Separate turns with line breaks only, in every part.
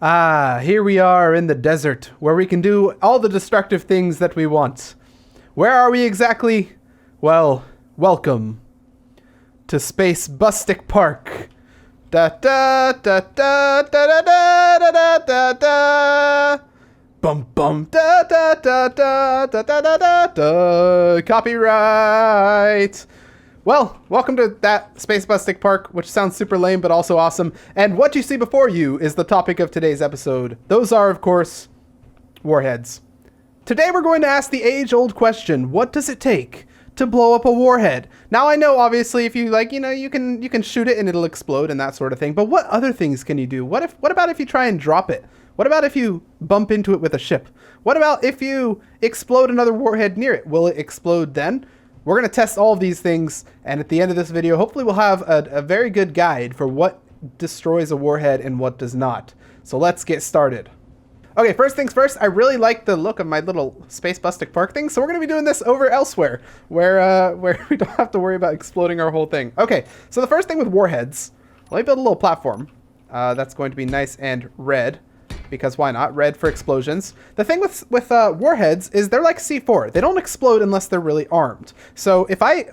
Ah, here we are in the desert, where we can do all the destructive things that we want. Where are we exactly? Well, welcome to Space Bustic Park. Da da da da da da da da da da. Bum bum da da da da da da da da da. Copyright. Well, welcome to that Space Bustic Park, which sounds super lame, but also awesome. And what you see before you is the topic of today's episode. Those are, of course, warheads. Today we're going to ask the age-old question, what does it take to blow up a warhead? Now I know, obviously, if you you can shoot it and it'll explode and that sort of thing, but what other things can you do? What about if you try and drop it? What about if you bump into it with a ship? What about if you explode another warhead near it? Will it explode then? We're going to test all of these things, and at the end of this video, hopefully we'll have a very good guide for what destroys a warhead and what does not. So let's get started. Okay, first things first, I really like the look of my little Space Bustic Park thing, so we're going to be doing this over elsewhere, where we don't have to worry about exploding our whole thing. Okay, so the first thing with warheads, let me build a little platform that's going to be nice and red. Because why not? Red for explosions. The thing with warheads is they're like C4. They don't explode unless they're really armed. So if I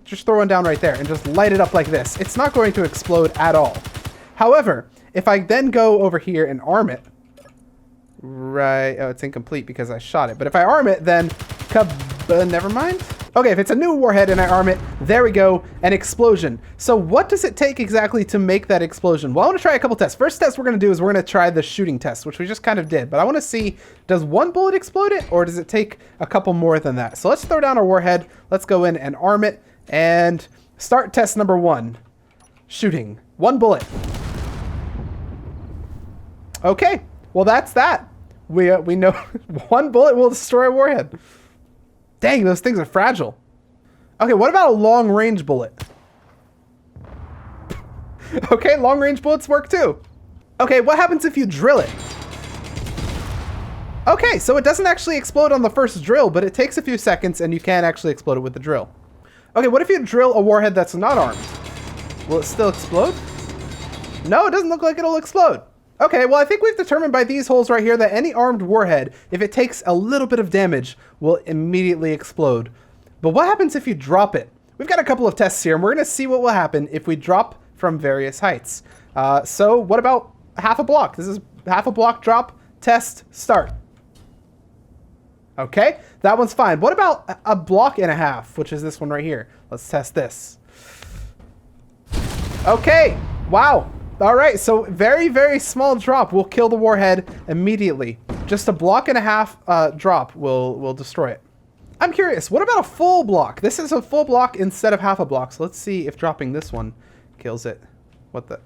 just throw one down right there and just light it up like this, it's not going to explode at all. However, if I then go over here and arm it, right? Oh, it's incomplete because I shot it. But if I arm it, then never mind. Okay, if it's a new warhead and I arm it, there we go, an explosion. So what does it take exactly to make that explosion? Well, I want to try a couple tests. First test we're going to do is we're going to try the shooting test, which we just kind of did. But I want to see, does one bullet explode it, or does it take a couple more than that? So let's throw down our warhead. Let's go in and arm it. And start test number 1. Shooting. 1 bullet. Okay, well that's that. We know 1 bullet will destroy a warhead. Dang, those things are fragile. Okay, what about a long-range bullet? Okay, long-range bullets work too. Okay, what happens if you drill it? Okay, so it doesn't actually explode on the first drill, but it takes a few seconds and you can actually explode it with the drill. Okay, what if you drill a warhead that's not armed? Will it still explode? No, it doesn't look like it'll explode. Okay, well, I think we've determined by these holes right here that any armed warhead, if it takes a little bit of damage, will immediately explode. But what happens if you drop it? We've got a couple of tests here, and we're going to see what will happen if we drop from various heights. So what about half a block? This is half a block drop, test, start. Okay, that one's fine. What about a block and a half, which is this one right here? Let's test this. Okay, wow. All right, so very, very small drop will kill the warhead immediately. Just a block and a half drop will destroy it. I'm curious, what about a full block? This is a full block instead of half a block. So let's see if dropping this one kills it. What the?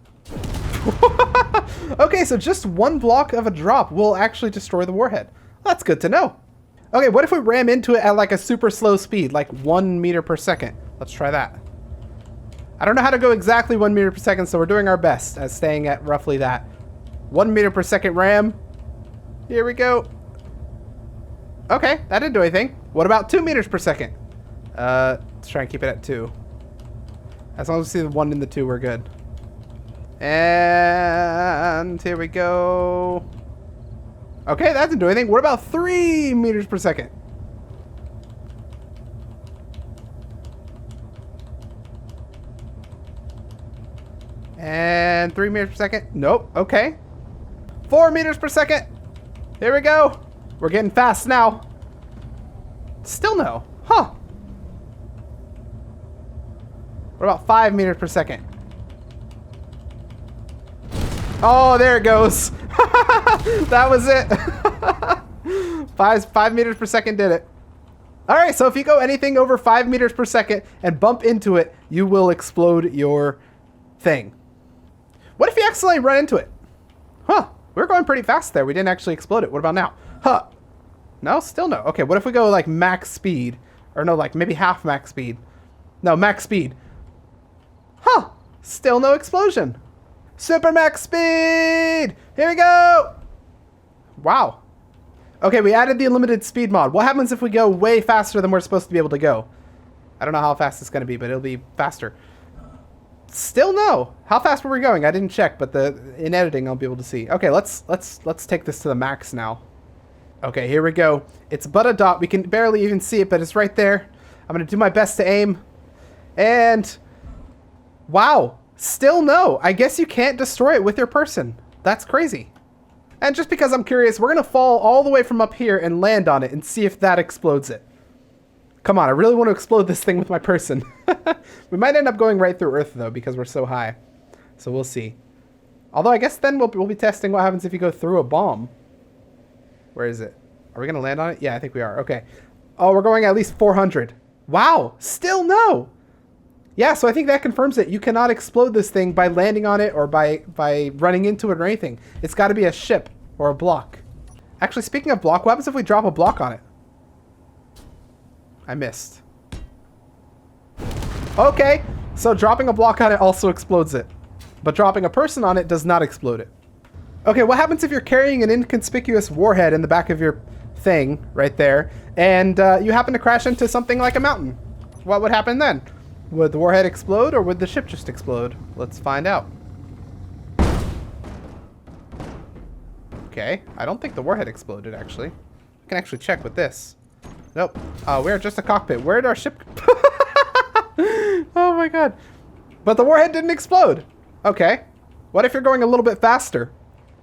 Okay, so just 1 block of a drop will actually destroy the warhead. That's good to know. Okay, what if we ram into it at like a super slow speed, like 1 meter per second? Let's try that. I don't know how to go exactly 1 meter per second, so we're doing our best at staying at roughly that. 1 meter per second ram. Here we go. Okay, that didn't do anything. What about 2 meters per second? Let's try and keep it at 2. As long as we see the 1 and the 2, we're good. And here we go. Okay, that didn't do anything. What about 3 meters per second? And 3 meters per second. Nope. Okay. 4 meters per second. Here we go. We're getting fast now. Still no. Huh. What about 5 meters per second? Oh, there it goes. That was it. 5 meters per second did it. All right. So if you go anything over 5 meters per second and bump into it, you will explode your thing. What if you accidentally run into it? Huh, we're going pretty fast there. We didn't actually explode it. What about now? Huh. No, still no. Okay, what if we go like max speed? Or no, like maybe half max speed. No, max speed. Huh, still no explosion. Super max speed! Here we go! Wow. Okay, we added the unlimited speed mod. What happens if we go way faster than we're supposed to be able to go? I don't know how fast it's going to be, but it'll be faster. Still no. How fast were we going? I didn't check, but in editing I'll be able to see. Okay, let's take this to the max now. Okay, here we go. It's but a dot. We can barely even see it, but it's right there. I'm gonna do my best to aim. And wow, still no. I guess you can't destroy it with your person. That's crazy. And just because I'm curious, we're gonna fall all the way from up here and land on it and see if that explodes it. Come on, I really want to explode this thing with my person. We might end up going right through Earth, though, because we're so high. So we'll see. Although, I guess then we'll be testing what happens if you go through a bomb. Where is it? Are we going to land on it? Yeah, I think we are. Okay. Oh, we're going at least 400. Wow. Still no. Yeah, so I think that confirms it. You cannot explode this thing by landing on it or by running into it or anything. It's got to be a ship or a block. Actually, speaking of block, what happens if we drop a block on it? I missed. Okay, so dropping a block on it also explodes it. But dropping a person on it does not explode it. Okay, what happens if you're carrying an inconspicuous warhead in the back of your thing, right there, and you happen to crash into something like a mountain? What would happen then? Would the warhead explode, or would the ship just explode? Let's find out. Okay, I don't think the warhead exploded, actually. I can actually check with this. Nope. We're just a cockpit. Where did our ship... Oh my god. But the warhead didn't explode. Okay. What if you're going a little bit faster?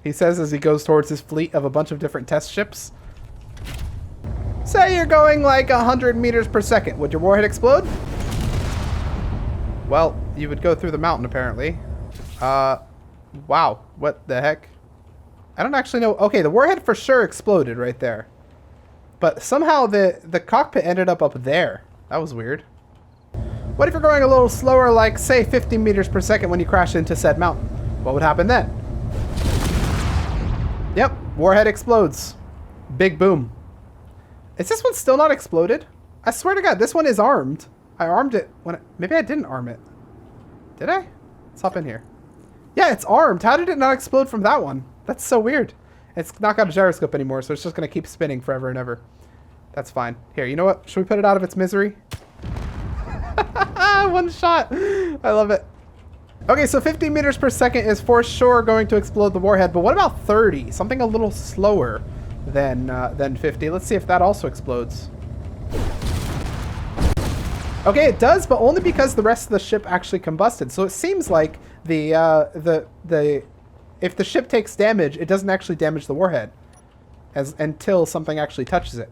He says as he goes towards his fleet of a bunch of different test ships. Say you're going like 100 meters per second. Would your warhead explode? Well, you would go through the mountain, apparently. Wow. What the heck? I don't actually know. Okay, the warhead for sure exploded right there. But somehow the cockpit ended up there. That was weird. What if you're going a little slower, like, say, 50 meters per second when you crash into said mountain? What would happen then? Yep, warhead explodes. Big boom. Is this one still not exploded? I swear to God, this one is armed. I armed it when... Maybe I didn't arm it. Did I? Let's hop in here. Yeah, it's armed. How did it not explode from that one? That's so weird. It's not got a gyroscope anymore, so it's just going to keep spinning forever and ever. That's fine. Here, you know what? Should we put it out of its misery? One shot. I love it. Okay, so 50 meters per second is for sure going to explode the warhead, but what about 30? Something a little slower than 50. Let's see if that also explodes. Okay, it does, but only because the rest of the ship actually combusted. So it seems like if the ship takes damage, it doesn't actually damage the warhead until something actually touches it.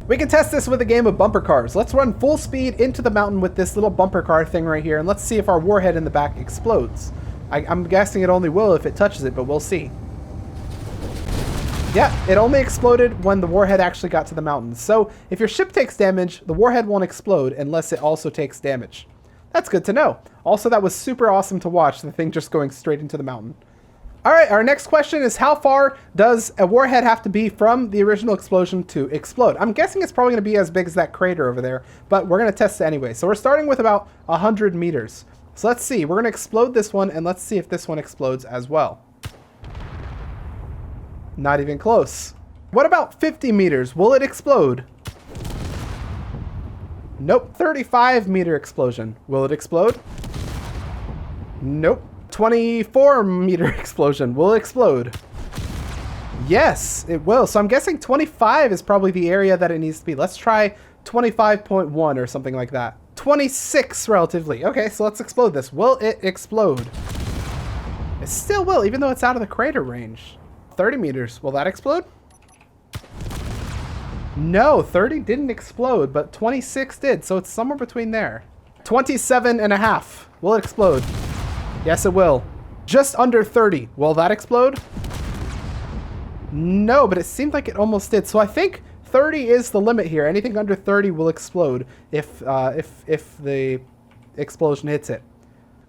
We can test this with a game of bumper cars. Let's run full speed into the mountain with this little bumper car thing right here, and let's see if our warhead in the back explodes. I'm guessing it only will if it touches it, but we'll see. Yeah, it only exploded when the warhead actually got to the mountain. So if your ship takes damage, the warhead won't explode unless it also takes damage. That's good to know. Also, that was super awesome to watch, the thing just going straight into the mountain. All right, our next question is, how far does a warhead have to be from the original explosion to explode? I'm guessing it's probably going to be as big as that crater over there, but we're going to test it anyway. So we're starting with about 100 meters. So let's see. We're going to explode this one, and let's see if this one explodes as well. Not even close. What about 50 meters? Will it explode? Nope. 35-meter explosion. Will it explode? Nope. 24-meter explosion. Will it explode? Yes, it will. So I'm guessing 25 is probably the area that it needs to be. Let's try 25.1 or something like that. 26 relatively. Okay, so let's explode this. Will it explode? It still will, even though it's out of the crater range. 30 meters. Will that explode? No, 30 didn't explode, but 26 did. So it's somewhere between there. 27.5. Will it explode? Yes, it will. Just under 30. Will that explode? No, but it seemed like it almost did. So I think 30 is the limit here. Anything under 30 will explode if the explosion hits it.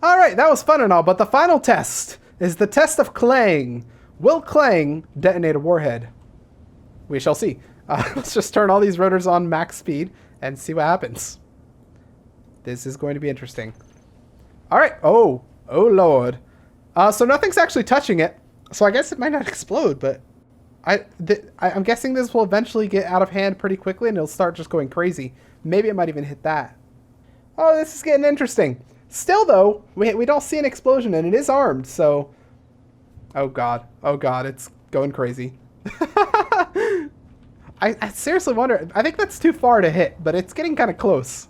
All right, that was fun and all, but the final test is the test of clang. Will clang detonate a warhead? We shall see. Let's just turn all these rotors on max speed and see what happens. This is going to be interesting. All right. Oh, Lord. So nothing's actually touching it. So I guess it might not explode, but I'm guessing this will eventually get out of hand pretty quickly and it'll start just going crazy. Maybe it might even hit that. Oh, this is getting interesting. Still, though, we don't see an explosion, and it is armed, so... Oh, God. Oh, God. It's going crazy. I seriously wonder... I think that's too far to hit, but it's getting kind of close.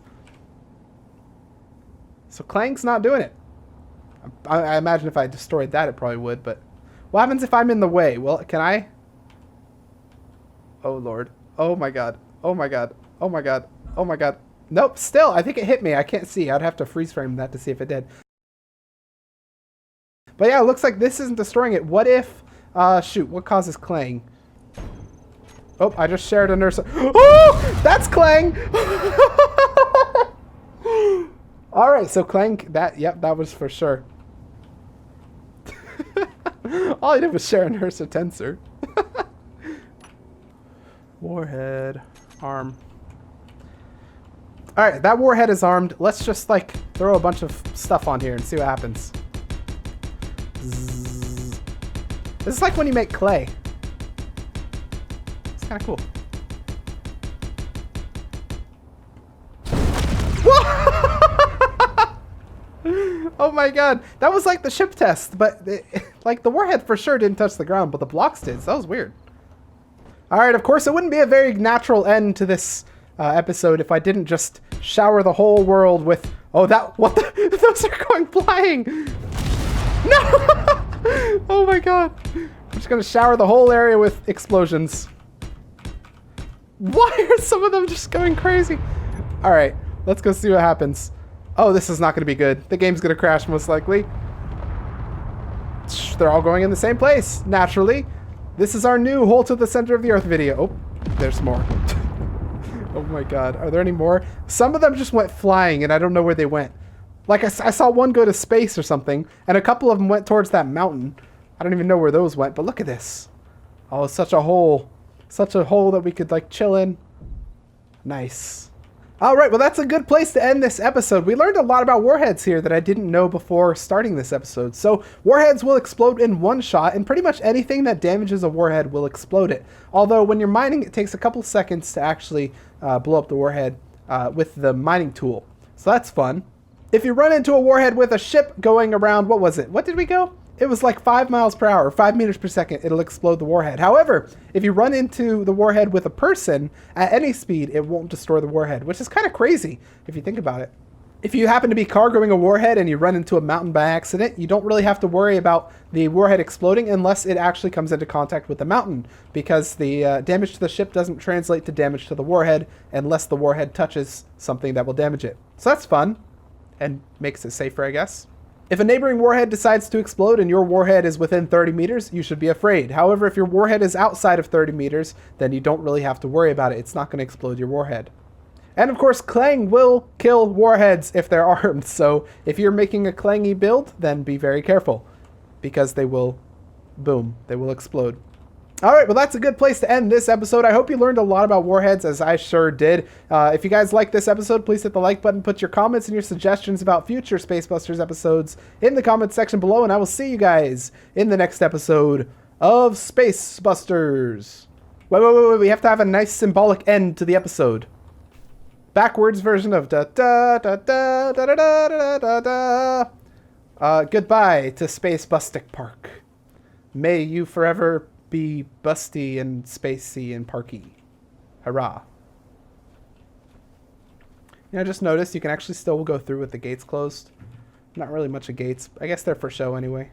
So Clang's not doing it. I imagine if I destroyed that, it probably would, but... What happens if I'm in the way? Well, can I... Oh, Lord. Oh, my God. Oh, my God. Oh, my God. Oh, my God. Nope, still, I think it hit me. I can't see. I'd have to freeze frame that to see if it did. But yeah, it looks like this isn't destroying it. What if... shoot, what causes Clang? Oh, I just shared a nurse... Oh! That's Clang! Alright, so Clang... Yep, that was for sure. All I did was share a nurse a tensor. Warhead. Arm. Alright, that warhead is armed. Let's just, like, throw a bunch of stuff on here and see what happens. Zzz. This is like when you make clay. It's kind of cool. Oh my god. That was like the ship test, but like the warhead for sure didn't touch the ground, but the blocks did, so that was weird. Alright, of course, it wouldn't be a very natural end to this episode if I didn't just shower the whole world with... Oh, that... What the... Those are going flying! No! Oh my god. I'm just gonna shower the whole area with explosions. Why are some of them just going crazy? Alright, let's go see what happens. Oh, this is not gonna be good. The game's gonna crash most likely. They're all going in the same place, naturally. This is our new hole to the center of the earth video. Oh, there's more. Oh my god. Are there any more? Some of them just went flying and I don't know where they went. Like I saw one go to space or something and a couple of them went towards that mountain. I don't even know where those went, but look at this. Oh, it's such a hole. Such a hole that we could like chill in. Nice. Alright, well that's a good place to end this episode. We learned a lot about warheads here that I didn't know before starting this episode. So, warheads will explode in one shot, and pretty much anything that damages a warhead will explode it. Although, when you're mining, it takes a couple seconds to actually blow up the warhead with the mining tool. So that's fun. If you run into a warhead with a ship going around, what was it? What did we go? It was like 5 miles per hour, 5 meters per second, it'll explode the warhead. However, if you run into the warhead with a person at any speed, it won't destroy the warhead, which is kind of crazy if you think about it. If you happen to be cargoing a warhead and you run into a mountain by accident, you don't really have to worry about the warhead exploding unless it actually comes into contact with the mountain, because the damage to the ship doesn't translate to damage to the warhead unless the warhead touches something that will damage it. So that's fun and makes it safer, I guess. If a neighboring warhead decides to explode and your warhead is within 30 meters, you should be afraid. However, if your warhead is outside of 30 meters, then you don't really have to worry about it. It's not going to explode your warhead. And of course, Clang will kill warheads if they're armed. So if you're making a clangy build, then be very careful, because they will, boom, they will explode. Alright, well that's a good place to end this episode. I hope you learned a lot about warheads, as I sure did. If you guys like this episode, please hit the like button, put your comments and your suggestions about future Space Busters episodes in the comments section below, and I will see you guys in the next episode of Space Busters. Wait, we have to have a nice symbolic end to the episode. Backwards version of da da da da da da da da da da. Goodbye to Space Bustic Park. May you forever be busty and spacey and parky. Hurrah. You know, I just noticed you can actually still go through with the gates closed. Not really much of gates. I guess they're for show anyway.